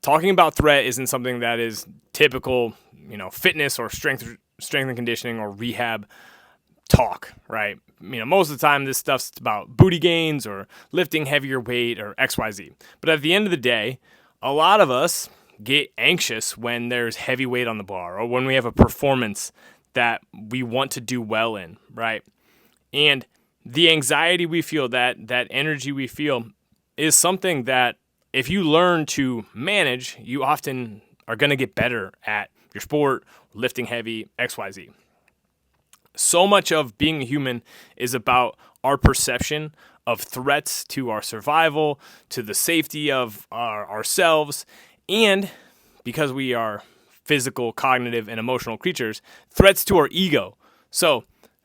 talking about threat isn't something that is typical, fitness or strength and conditioning or rehab talk, right? Most of the time this stuff's about booty gains or lifting heavier weight or XYZ. But at the end of the day, a lot of us get anxious when there's heavy weight on the bar or when we have a performance that we want to do well in, right? And the anxiety we feel, that energy we feel, is something that if you learn to manage, you often are going to get better at your sport, lifting heavy, XYZ. So much of being a human is about our perception of threats to our survival, to the safety of ourselves, and because we are physical, cognitive, and emotional creatures, threats to our ego. So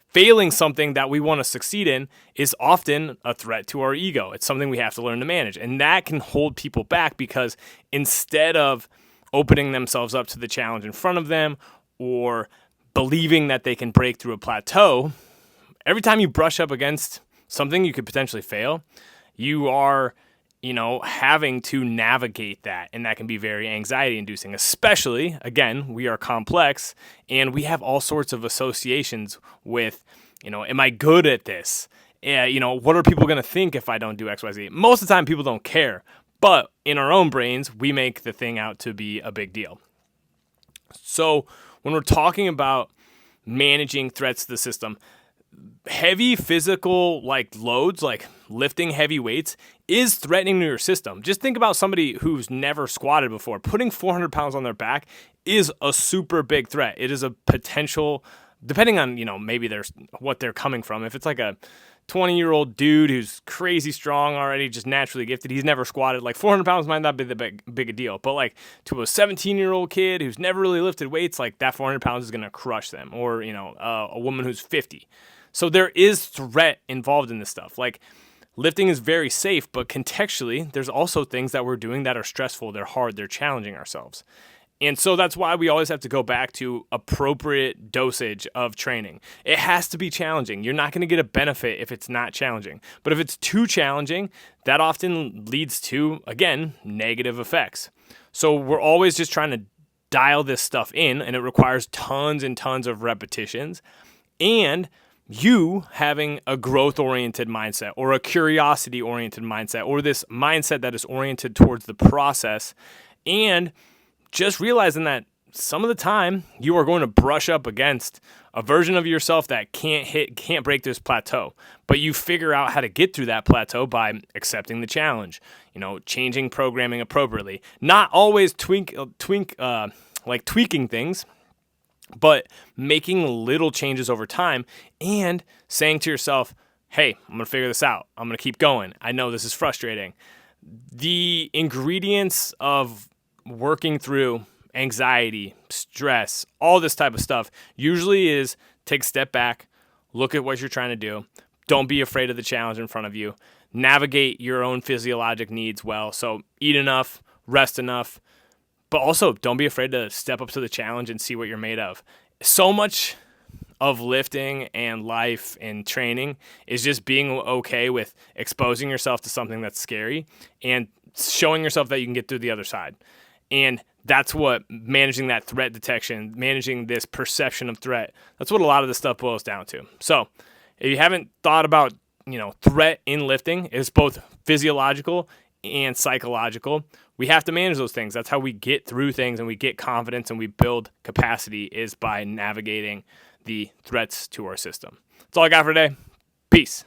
failing something that we want to succeed in is often a threat to our ego. It's something we have to learn to manage. And that can hold people back because instead of opening themselves up to the challenge in front of them or believing that they can break through a plateau, every time you brush up against something you could potentially fail, you are, having to navigate that. And that can be very anxiety inducing, especially, again, we are complex and we have all sorts of associations with, am I good at this? What are people going to think if I don't do XYZ? Most of the time people don't care, but in our own brains, we make the thing out to be a big deal. So when we're talking about managing threats to the system, heavy physical loads, like lifting heavy weights, is threatening to your system. Just think about somebody who's never squatted before. Putting 400 pounds on their back is a super big threat. It is a potential, depending on, maybe there's what they're coming from. If it's like a 20-year-old dude who's crazy strong already, just naturally gifted, he's never squatted, 400 pounds might not be the big a deal. But to a 17-year-old kid who's never really lifted weights, that 400 pounds is going to crush them. Or, a woman who's 50. So there is threat involved in this stuff. Lifting is very safe, but contextually, there's also things that we're doing that are stressful, they're hard, they're challenging ourselves. And so that's why we always have to go back to appropriate dosage of training. It has to be challenging. You're not going to get a benefit if it's not challenging. But if it's too challenging, that often leads to, again, negative effects. So we're always just trying to dial this stuff in, and it requires tons and tons of repetitions. And you having a growth-oriented mindset or a curiosity-oriented mindset or this mindset that is oriented towards the process, and just realizing that some of the time you are going to brush up against a version of yourself that can't break this plateau, but you figure out how to get through that plateau by accepting the challenge, changing programming appropriately, not always tweaking things, but making little changes over time and saying to yourself, hey, I'm going to figure this out. I'm going to keep going. I know this is frustrating. The ingredients of working through anxiety, stress, all this type of stuff usually is take a step back, look at what you're trying to do. Don't be afraid of the challenge in front of you. Navigate your own physiologic needs well. So eat enough, rest enough, but also don't be afraid to step up to the challenge and see what you're made of. So much of lifting and life and training is just being okay with exposing yourself to something that's scary and showing yourself that you can get through the other side. And that's what managing that threat detection, managing this perception of threat, that's what a lot of this stuff boils down to. So if you haven't thought about, threat in lifting, it's both physiological and psychological. We have to manage those things. That's how we get through things and we get confidence and we build capacity, is by navigating the threats to our system. That's all I got for today. Peace.